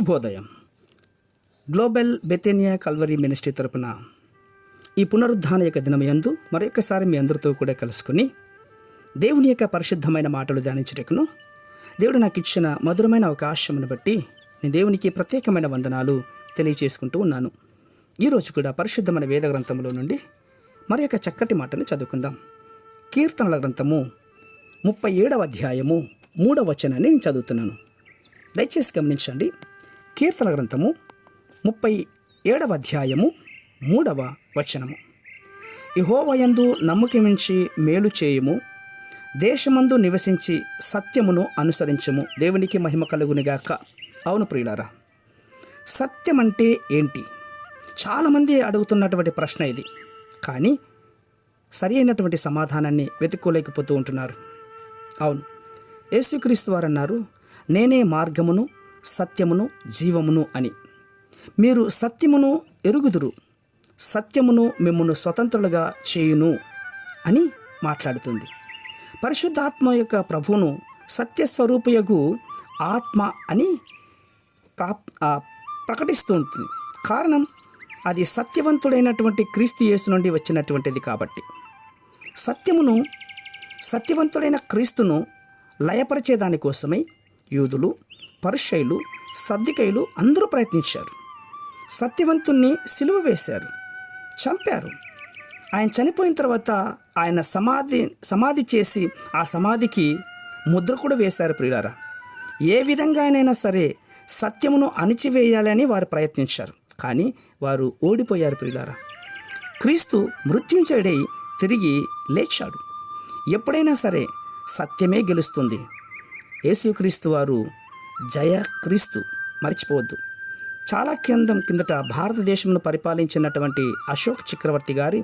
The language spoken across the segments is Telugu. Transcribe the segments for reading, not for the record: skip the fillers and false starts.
శుభోదయం. గ్లోబల్ బెతేనియా కల్వరీ మినిస్ట్రీ తరపున ఈ పునరుద్ధాన యొక్క దినమయందు మరొకసారి మీ అందరితో కూడా కలుసుకుని దేవుని యొక్క పరిశుద్ధమైన మాటలు ధ్యానించుటకును దేవుడు నాకు ఇచ్చిన మధురమైన అవకాశమును బట్టి నేను దేవునికి ప్రత్యేకమైన వందనాలు తెలియచేసుకుంటూ ఉన్నాను. ఈరోజు కూడా పరిశుద్ధమైన వేద గ్రంథంలో నుండి మరి యొక్క చక్కటి మాటను చదువుకుందాం. కీర్తనల గ్రంథము 37వ అధ్యాయము 3వ వచనాన్ని నేను చదువుతున్నాను. దయచేసి గమనించండి. కీర్తన గ్రంథము 37వ అధ్యాయము 3వ వచనము. యెహోవాయందు నమ్మకముంచి మేలు చేయుము, దేశమందు నివసించి సత్యమును అనుసరించుము. దేవునికి మహిమ కలుగునిగాక. అవును ప్రియులారా, సత్యం అంటే ఏంటి? చాలామంది అడుగుతున్నటువంటి ప్రశ్న ఇది. కానీ సరి అయినటువంటి సమాధానాన్ని వెతుక్కోలేకపోతూ ఉంటున్నారు. అవును, యేసుక్రీస్తు వారు అన్నారు, నేనే మార్గమును సత్యమును జీవమును అని. మీరు సత్యమును ఎరుగుదురు, సత్యమును మిమ్మును స్వతంత్రులుగా చేయును అని మాట్లాడుతుంది. పరిశుద్ధాత్మ యొక్క ప్రభువును సత్యస్వరూపయగు ఆత్మ అని ప్రకటిస్తూ ఉంటుంది. కారణం, అది సత్యవంతుడైనటువంటి క్రీస్తు యేసు నుండి వచ్చినటువంటిది కాబట్టి. సత్యవంతుడైన క్రీస్తును లయపరిచేదానికోసమై యూదులు, పరిసయ్యులు, సద్దూకయ్యులు అందరూ ప్రయత్నించారు. సత్యవంతుణ్ణి సిలువ వేశారు, చంపారు. ఆయన చనిపోయిన తర్వాత ఆయన సమాధి చేసి ఆ సమాధికి ముద్ర కూడా వేశారు. ప్రియులారా, ఏ విధంగా అయినా సరే సత్యమును అణిచివేయాలని వారు ప్రయత్నించారు, కానీ వారు ఓడిపోయారు. ప్రియులారా, క్రీస్తు మృత్యుంజయుడై తిరిగి లేచాడు. ఎప్పుడైనా సరే సత్యమే గెలుస్తుంది. యేసుక్రీస్తు వారు జయ క్రీస్తు, మర్చిపోవద్దు. చాలా కిందట భారతదేశంను పరిపాలించినటువంటి అశోక్ చక్రవర్తి గారి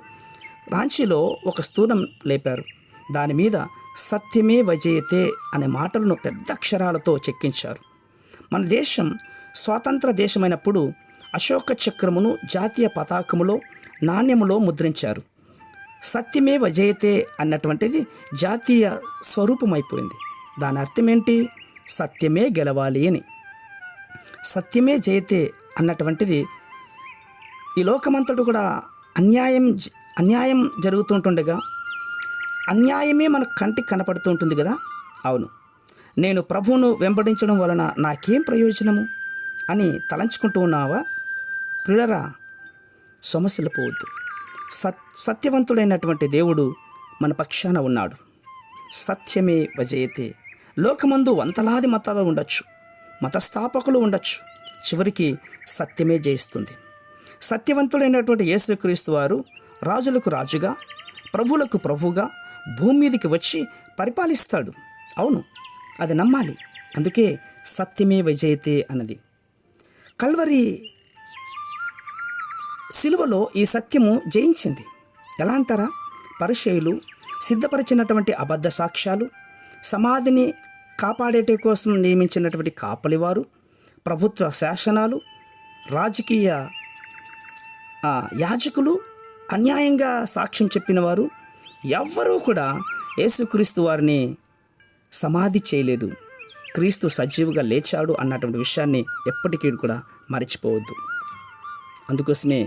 రాంచీలో ఒక స్థూలం లేపారు. దాని మీద సత్యమే విజయతే అనే మాటలను పెద్ద అక్షరాలతో చెక్కించారు. మన దేశం స్వాతంత్ర దేశమైనప్పుడు అశోక చక్రమును జాతీయ పతాకములో నాణ్యములో ముద్రించారు. సత్యమే విజయతే అన్నటువంటిది జాతీయ స్వరూపమైపోయింది. దాని అర్థం ఏంటి? సత్యమే గెలవాలి అని. సత్యమే జయతే అన్నటువంటిది ఈ లోకమంతటా కూడా అన్యాయం జరుగుతుంటుండగా అన్యాయమే మన కంటికి కనపడుతూ ఉంటుంది కదా. అవును, నేను ప్రభువును వెంబడించడం వలన నాకేం ప్రయోజనము అని తలంచుకుంటూ ఉన్నావా? ప్రియులారా, సమస్యలు పోవద్దు. సత్యవంతుడైనటువంటి దేవుడు మన పక్షాన ఉన్నాడు. సత్యమే విజయతే. లోకమందు వందలాది మతాలు ఉండొచ్చు, మతస్థాపకులు ఉండొచ్చు, చివరికి సత్యమే జయిస్తుంది. సత్యవంతుడైనటువంటి యేసుక్రీస్తు వారు రాజులకు రాజుగా, ప్రభువులకు ప్రభువుగా భూమి మీదకి వచ్చి పరిపాలిస్తాడు. అవును, అది నమ్మాలి. అందుకే సత్యమే విజయతే అన్నది. కల్వరి సిలువలో ఈ సత్యము జయించింది. ఎలా అంటారా? పరిసయ్యులు సిద్ధపరిచినటువంటి అబద్ధ సాక్ష్యాలు, సమాధిని కాపాడేట కోసం నియమించినటువంటి కాపలివారు, ప్రభుత్వ శాసనాలు, రాజకీయ యాజకులు, అన్యాయంగా సాక్ష్యం చెప్పిన వారు ఎవ్వరూ కూడా యేసుక్రీస్తు వారిని సమాధి చేయలేదు. క్రీస్తు సజీవుగా లేచాడు అన్నటువంటి విషయాన్ని ఎప్పటికీ కూడా మర్చిపోవద్దు. అందుకోసమే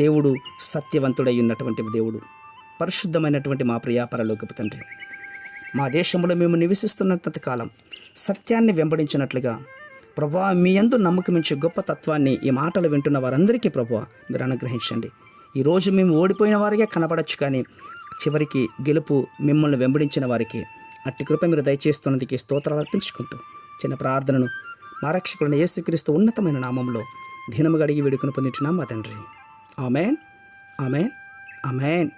దేవుడు సత్యవంతుడై ఉన్నటువంటి దేవుడు. పరిశుద్ధమైనటువంటి మా ప్రియ పరలోకపు తండ్రి, మా దేశంలో మేము నివసిస్తున్నంత కాలం సత్యాన్ని వెంబడించినట్లుగా ప్రభువా, మీ యందు నమ్మకమించే గొప్ప తత్వాన్ని ఈ మాటలు వింటున్న వారందరికీ ప్రభువా మీరు అనుగ్రహించండి. ఈరోజు మేము ఓడిపోయిన వారిగా కనపడచ్చు, కానీ చివరికి గెలుపు మిమ్మల్ని వెంబడించిన వారికి. అట్టి కృప మీరు దయచేస్తున్నందుకు స్తోత్రాలు అర్పించుకుంటూ చిన్న ప్రార్థనను మా రక్షకుడైన యేసుక్రీస్తు ఉన్నతమైన నామంలో దినముగా అడిగి వేడుకొని పొందుతున్నాం మా తండ్రి. ఆమేన్, ఆమేన్, ఆమేన్.